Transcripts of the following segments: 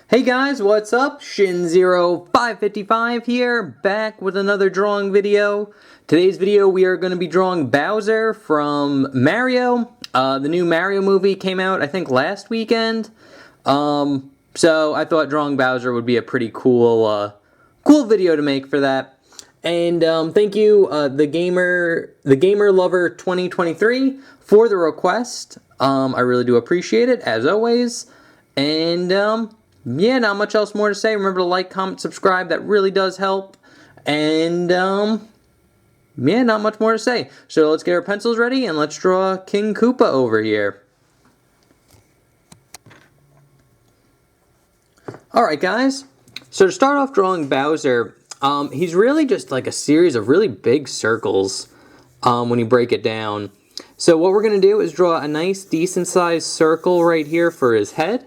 Hey guys, what's up? Shin0555 here, back with another drawing video. Today's video we are going to be drawing Bowser from Mario. The new Mario movie came out, I think, last weekend. So I thought drawing Bowser would be a pretty cool video to make for that. And thank you, the Gamer Lover 2023 for the request. I really do appreciate it, as always. And yeah, not much else more to say. Remember to like, comment, subscribe. That really does help. And yeah, not much more to say. So let's get our pencils ready and let's draw King Koopa over here. Alright guys, so to start off drawing Bowser, he's really just like a series of really big circles when you break it down. So what we're going to do is draw a nice decent sized circle right here for his head.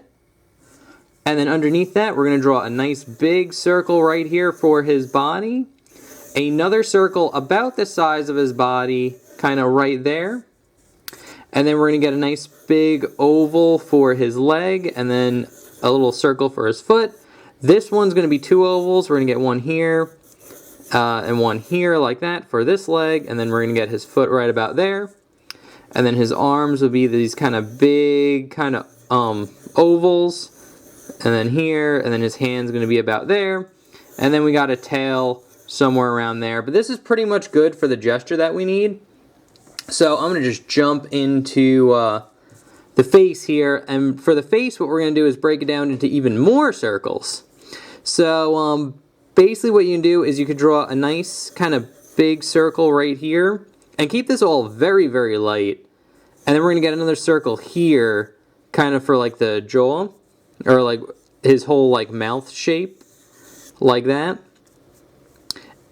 And then underneath that, we're going to draw a nice big circle right here for his body. Another circle about the size of his body, kind of right there. And then we're going to get a nice big oval for his leg, and then a little circle for his foot. This one's going to be two ovals. We're going to get one here and one here like that for this leg. And then we're going to get his foot right about there. And then his arms will be these kind of big kind of ovals. And then here, and then his hand's going to be about there. And then we got a tail somewhere around there. But this is pretty much good for the gesture that we need. So I'm going to just jump into the face here. And for the face, what we're going to do is break it down into even more circles. So basically what you can do is you could draw a nice kind of big circle right here. And keep this all very, very light. And then we're going to get another circle here, kind of for like the jaw. Or like his whole like mouth shape, like that.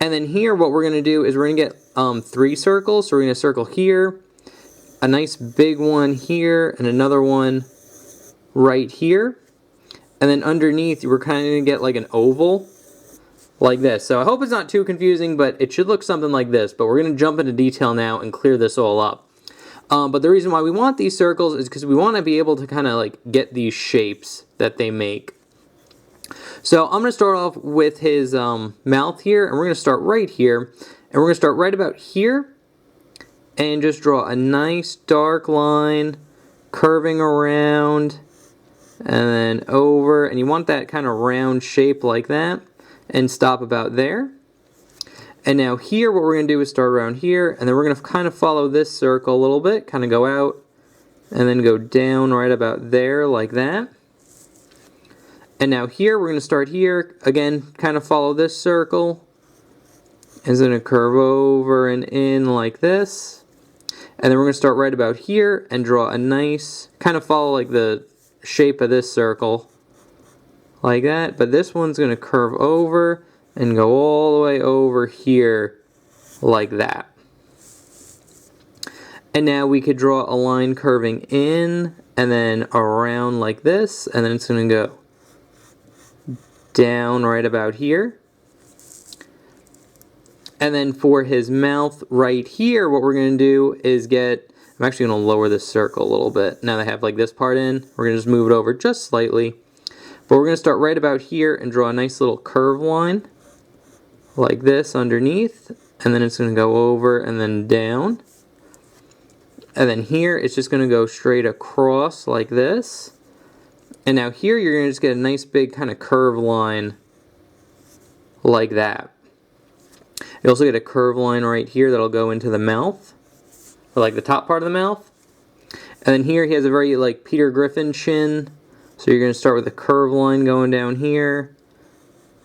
And then here what we're going to do is we're going to get 3 circles. So we're going to circle here, a nice big one here, and another one right here. And then underneath we're kind of going to get like an oval, like this. So I hope it's not too confusing, but it should look something like this. But we're going to jump into detail now and clear this all up. But the reason why we want these circles is because we want to be able to kind of like get these shapes that they make. So I'm going to start off with his mouth here, and we're going to start right here, and we're going to start right about here, and just draw a nice dark line curving around, and then over, and you want that kind of round shape like that, and stop about there. And now here what we're going to do is start around here, and then we're going to kind of follow this circle a little bit, kind of go out, and then go down right about there like that. And now here we're going to start here, again, kind of follow this circle, and it's going to curve over and in like this. And then we're going to start right about here and draw a nice, kind of follow like the shape of this circle, like that. But this one's going to curve over and go all the way over here like that. And now we could draw a line curving in and then around like this, and then it's going to go down right about here. And then for his mouth right here, what we're going to do is get, I'm actually going to lower this circle a little bit. Now that I have like this part in, we're going to just move it over just slightly. But we're going to start right about here and draw a nice little curve line like this underneath, and then it's going to go over and then down. And then here it's just going to go straight across like this. And now here you're going to just get a nice big kind of curve line like that. You also get a curve line right here that'll go into the mouth, or like the top part of the mouth. And then here he has a very like Peter Griffin chin. So you're going to start with a curve line going down here,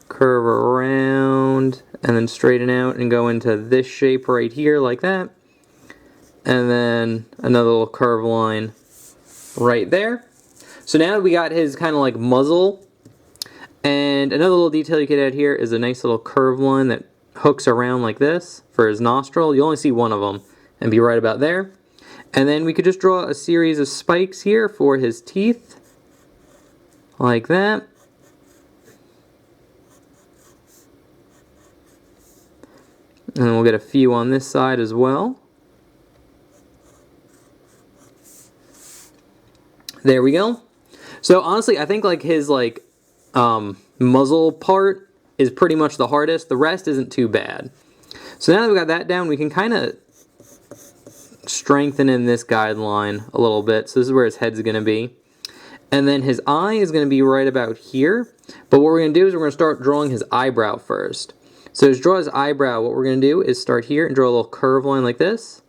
curve around, and then straighten out and go into this shape right here like that. And then another little curve line right there. So now we got his kind of like muzzle. And another little detail you could add here is a nice little curve line that hooks around like this for his nostril. You only see one of them and be right about there. And then we could just draw a series of spikes here for his teeth, like that. And we'll get a few on this side as well. There we go. So honestly, I think like his like muzzle part is pretty much the hardest. The rest isn't too bad. So now that we got that down, we can kind of strengthen in this guideline a little bit. So this is where his head's going to be. And then his eye is going to be right about here. But what we're going to do is we're going to start drawing his eyebrow first. So to draw his eyebrow, what we're going to do is start here and draw a little curve line like this.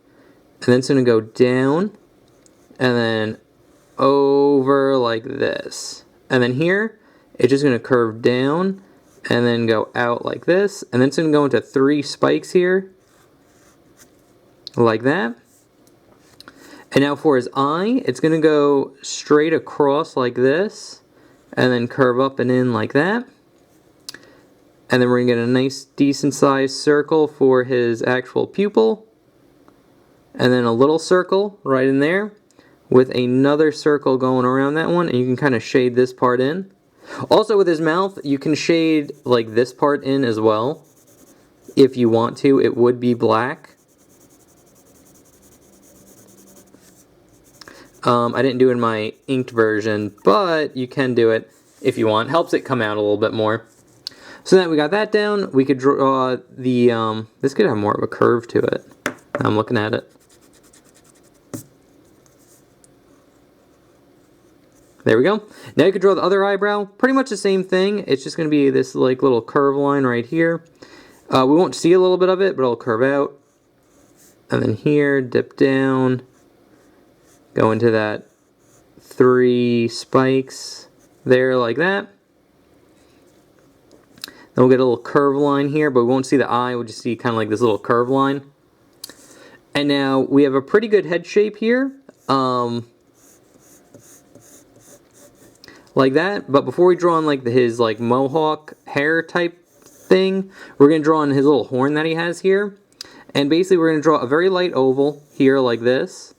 And then it's going to go down and then over like this. And then here, it's just going to curve down and then go out like this. And then it's going to go into 3 spikes here, like that. And now for his eye, it's going to go straight across like this, and then curve up and in like that. And then we're going to get a nice decent sized circle for his actual pupil. And then a little circle right in there with another circle going around that one. And you can kind of shade this part in. Also with his mouth, you can shade like this part in as well. If you want to, it would be black. I didn't do it in my inked version, but you can do it if you want. Helps it come out a little bit more. So now that we got that down, we could draw the, this could have more of a curve to it. I'm looking at it. There we go. Now you could draw the other eyebrow. Pretty much the same thing. It's just going to be this like little curve line right here. We won't see a little bit of it, but it'll curve out. And then here, dip down. Go into that 3 spikes there like that. Then we'll get a little curve line here, but we won't see the eye. We'll just see kind of like this little curve line. And now we have a pretty good head shape here. Like that. But before we draw on like his like mohawk hair type thing, we're going to draw on his little horn that he has here. And basically we're going to draw a very light oval here like this.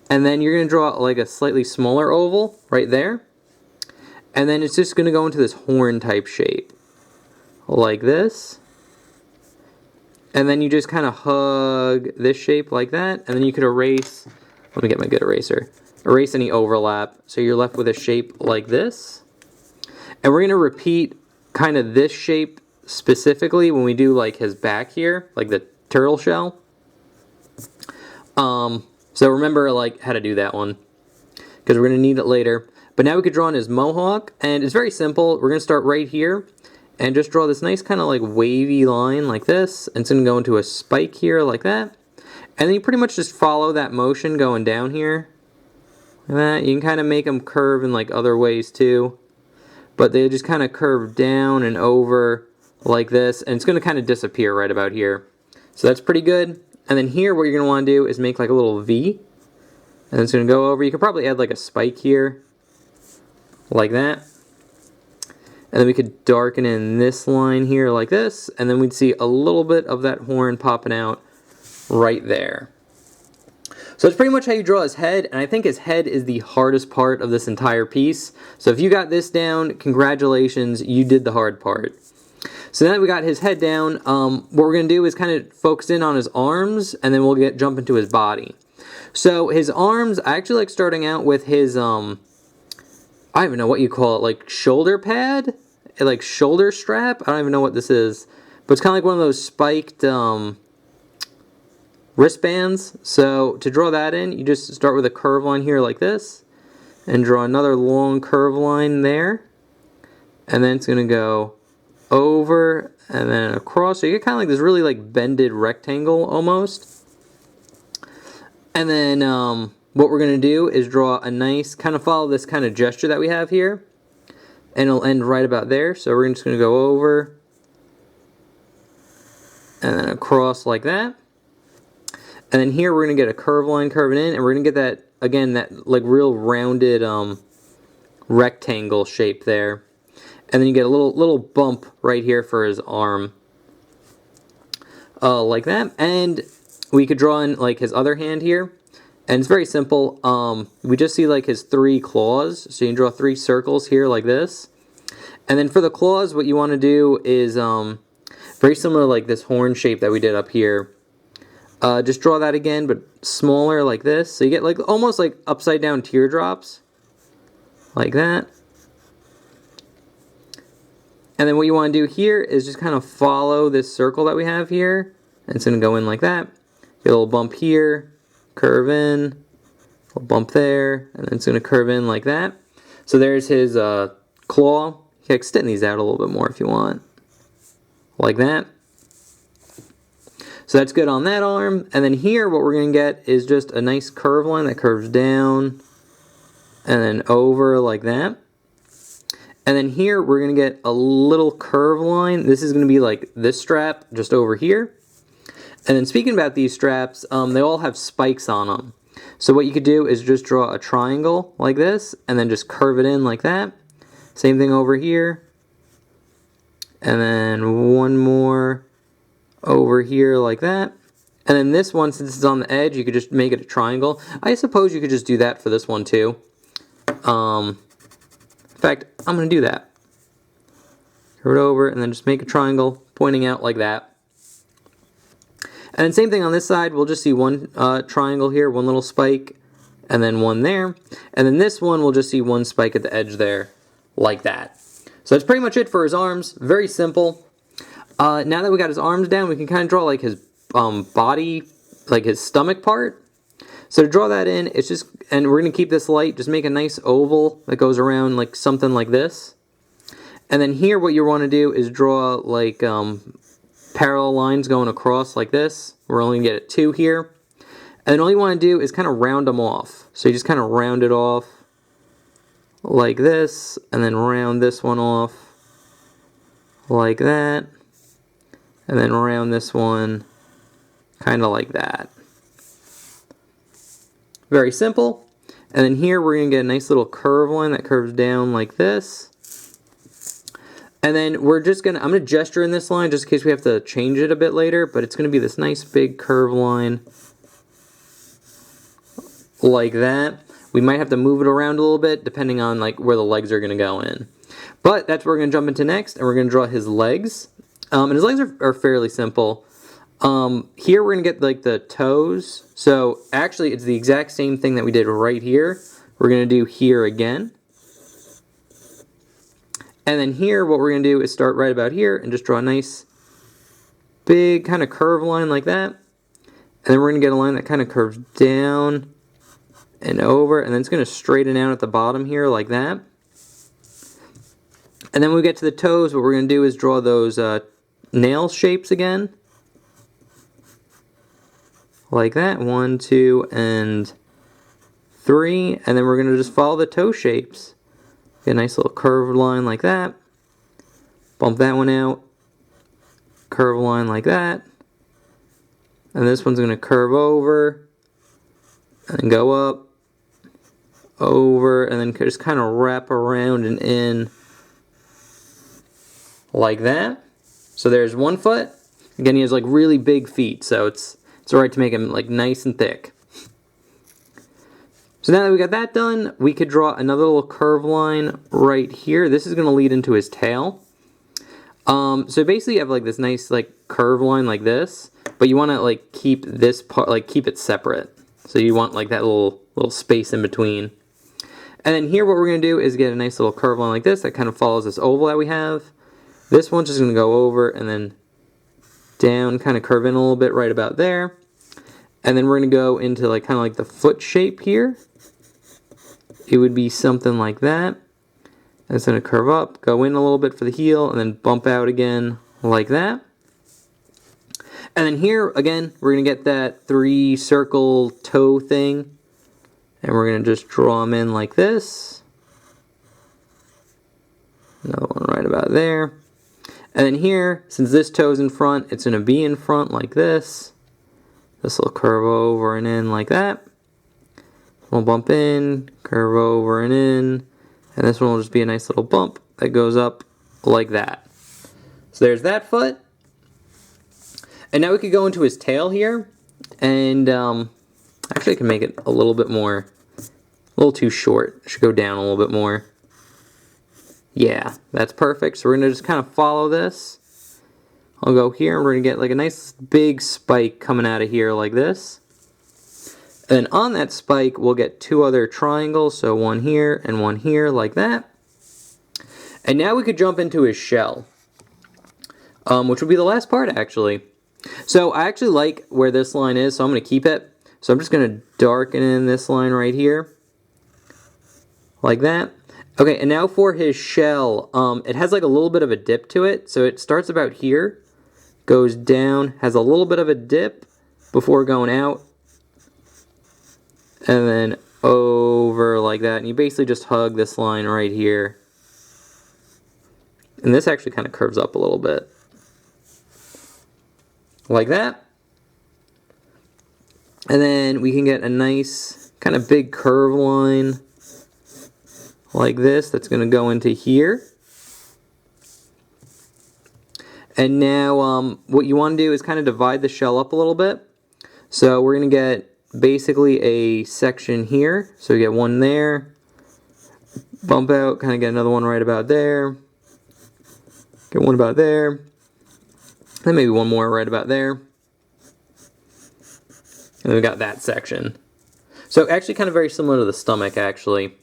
And then you're going to draw like a slightly smaller oval right there. And then it's just going to go into this horn type shape. Like this. And then you just kind of hug this shape like that. And then you could erase, let me get my good eraser. Erase any overlap. So you're left with a shape like this. And we're going to repeat kind of this shape specifically when we do like his back here. Like the turtle shell. So remember like how to do that one, because we're going to need it later. But now we could draw on his mohawk, and it's very simple. We're going to start right here and just draw this nice kind of like wavy line like this, and it's going to go into a spike here like that. And then you pretty much just follow that motion going down here. Like that. You can kind of make them curve in like other ways too, but they just kind of curve down and over like this, and it's going to kind of disappear right about here. So that's pretty good. And then here what you're going to want to do is make like a little V. And it's going to go over. You could probably add like a spike here. Like that. And then we could darken in this line here like this. And then we'd see a little bit of that horn popping out right there. So that's pretty much how you draw his head. And I think his head is the hardest part of this entire piece. So if you got this down, congratulations, you did the hard part. So now that we got his head down, what we're going to do is kind of focus in on his arms, and then we'll jump into his body. So his arms, I actually like starting out with his, I don't even know what you call it, like shoulder pad? Like shoulder strap? I don't even know what this is. But it's kind of like one of those spiked wristbands. So to draw that in, you just start with a curve line here like this, and draw another long curve line there. And then it's going to go over and then across, so you get kind of like this really like bended rectangle almost. And then what we're going to do is draw a nice, kind of follow this kind of gesture that we have here, and it'll end right about there. So we're just going to go over and then across like that. And then here we're going to get a curve line curving in, and we're going to get that, again, that like real rounded rectangle shape there. And then you get a little bump right here for his arm. Like that. And we could draw in like his other hand here. And it's very simple. We just see like his 3 claws. So you can draw 3 circles here like this. And then for the claws, what you want to do is very similar like this horn shape that we did up here. Just draw that again, but smaller like this. So you get like almost like upside down teardrops. Like that. And then what you want to do here is just kind of follow this circle that we have here. And it's going to go in like that. Get a little bump here, curve in, a little bump there, and then it's going to curve in like that. So there's his claw. You can extend these out a little bit more if you want. Like that. So that's good on that arm. And then here what we're going to get is just a nice curve line that curves down and then over like that. And then here we're going to get a little curve line. This is going to be like this strap just over here. And then speaking about these straps, they all have spikes on them. So what you could do is just draw a triangle like this and then just curve it in like that. Same thing over here. And then one more over here like that. And then this one, since it's on the edge, you could just make it a triangle. I suppose you could just do that for this one too. In fact, I'm going to do that. Curve it over and then just make a triangle pointing out like that. And then same thing on this side, we'll just see one triangle here, one little spike, and then one there. And then this one, we'll just see one spike at the edge there, like that. So that's pretty much it for his arms. Very simple. Now that we got his arms down, we can kind of draw like his body, like his stomach part. So to draw that in, it's just, and we're going to keep this light, just make a nice oval that goes around like something like this. And then here what you want to do is draw like parallel lines going across like this. We're only going to get 2 here. And then all you want to do is kind of round them off. So you just kind of round it off like this, and then round this one off like that. And then round this one kind of like that. Very simple. And then here we're going to get a nice little curve line that curves down like this. And then we're just going to, I'm going to gesture in this line just in case we have to change it a bit later, but it's going to be this nice big curve line like that. We might have to move it around a little bit depending on like where the legs are going to go in. But that's what we're going to jump into next, and we're going to draw his legs. And his legs are fairly simple. Here we're going to get like the toes. So actually it's the exact same thing that we did right here. We're going to do here again. And then here what we're going to do is start right about here and just draw a nice big kind of curve line like that. And then we're going to get a line that kind of curves down and over, and then it's going to straighten out at the bottom here like that. And then when we get to the toes, what we're going to do is draw those nail shapes again. Like that, 1, 2, and 3. And then we're going to just follow the toe shapes. Get a nice little curved line like that. Bump that one out. Curve line like that. And this one's going to curve over. And then go up. Over. And then just kind of wrap around and in. Like that. So there's one foot. Again, he has like really big feet. So it's alright to make him like nice and thick. So now that we got that done, we could draw another little curve line right here. This is going to lead into his tail. So basically you have like this nice like curve line like this, but you want to like keep this part, like keep it separate. So you want like that little space in between. And then here what we're going to do is get a nice little curve line like this that kind of follows this oval that we have. This one's just going to go over and then down, kind of curve in a little bit right about there. And then we're going to go into like kind of like the foot shape here. It would be something like that. And it's going to curve up, go in a little bit for the heel, and then bump out again like that. And then here, again, we're going to get that 3 circle toe thing. And we're going to just draw them in like this. Another one right about there. And then here, since this toe's in front, it's going to be in front like this. This will curve over and in like that. We'll bump in, curve over and in. And this one will just be a nice little bump that goes up like that. So there's that foot. And now we could go into his tail here. And actually I can make it a little bit more, a little too short. It should go down a little bit more. Yeah, that's perfect. So we're going to just kind of follow this. I'll go here and we're going to get like a nice big spike coming out of here like this. And then on that spike we'll get 2 other triangles. So one here and one here like that. And now we could jump into his shell, which would be the last part, actually. So I actually like where this line is, so I'm going to keep it. So I'm just going to darken in this line right here, like that. Okay, and now for his shell, it has like a little bit of a dip to it. So it starts about here, goes down, has a little bit of a dip before going out, and then over like that. And you basically just hug this line right here. And this actually kind of curves up a little bit, like that. And then we can get a nice kind of big curve line like this that's going to go into here. And now what you want to do is kind of divide the shell up a little bit. So we're going to get basically a section here. So we get one there, bump out, kind of get another one right about there, get one about there, then maybe one more right about there. And we got that section. So actually kind of very similar to the stomach, actually.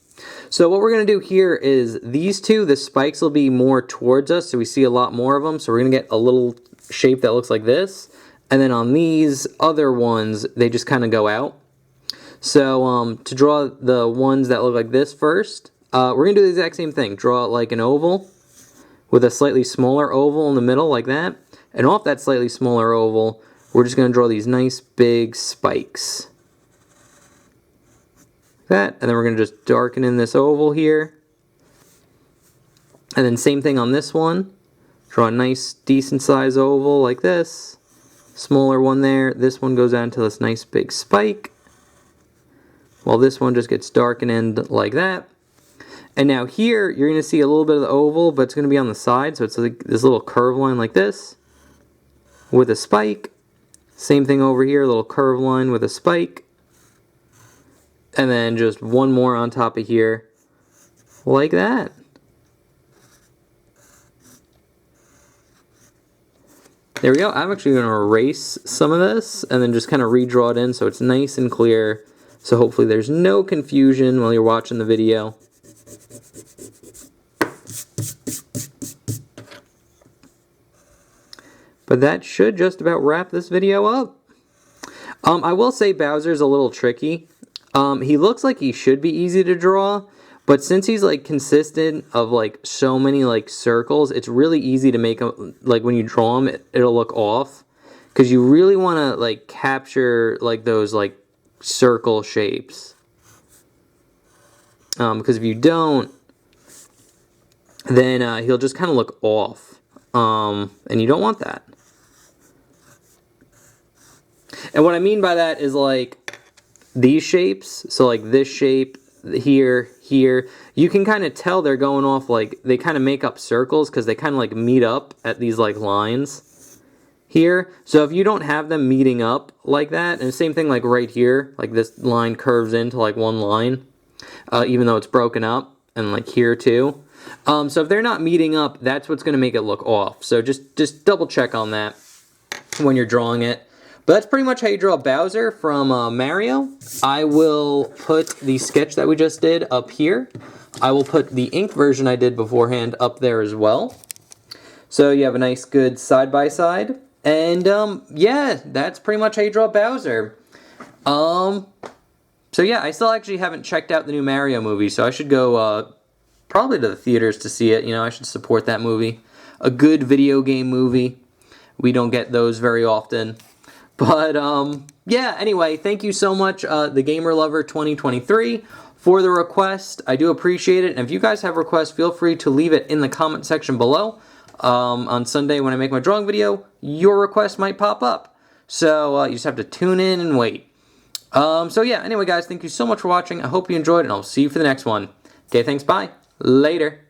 So what we're going to do here is these two, the spikes will be more towards us, so we see a lot more of them. So we're going to get a little shape that looks like this. And then on these other ones, they just kind of go out. So to draw the ones that look like this first, we're going to do the exact same thing. Draw it like an oval with a slightly smaller oval in the middle like that. And off that slightly smaller oval, we're just going to draw these nice big spikes. That, and then we're going to just darken in this oval here. And then same thing on this one. Draw a nice decent size oval like this. Smaller one there. This one goes down to this nice big spike. While this one just gets darkened like that. And now here, you're going to see a little bit of the oval, but it's going to be on the side. So it's like this little curve line like this with a spike. Same thing over here, a little curve line with a spike. And then just one more on top of here, like that. There we go. I'm actually going to erase some of this and then just kind of redraw it in so it's nice and clear. So hopefully there's no confusion while you're watching the video. But that should just about wrap this video up. I will say Bowser's a little tricky. He looks like he should be easy to draw, but since he's like consistent of like so many like circles, it's really easy to make him, like when you draw him, it'll look off. Because you really want to like capture like those like circle shapes. Because if you don't, then he'll just kind of look off. And you don't want that. And what I mean by that is like these shapes, so like this shape here, here, you can kind of tell they're going off like, they kind of make up circles because they kind of like meet up at these like lines here. So if you don't have them meeting up like that, and the same thing like right here, like this line curves into like one line, even though it's broken up, and like here too. So if they're not meeting up, that's what's going to make it look off. So just double check on that when you're drawing it. But that's pretty much how you draw Bowser from Mario. I will put the sketch that we just did up here. I will put the ink version I did beforehand up there as well. So you have a nice good side-by-side. And yeah, that's pretty much how you draw Bowser. So yeah, I still actually haven't checked out the new Mario movie, so I should go probably to the theaters to see it. You know, I should support that movie. A good video game movie. We don't get those very often. But, yeah, anyway, thank you so much, The Gamer Lover 2023, for the request. I do appreciate it. And if you guys have requests, feel free to leave it in the comment section below. On Sunday when I make my drawing video, your request might pop up. So, you just have to tune in and wait. So, yeah, anyway, guys, thank you so much for watching. I hope you enjoyed, and I'll see you for the next one. Okay, thanks, bye. Later.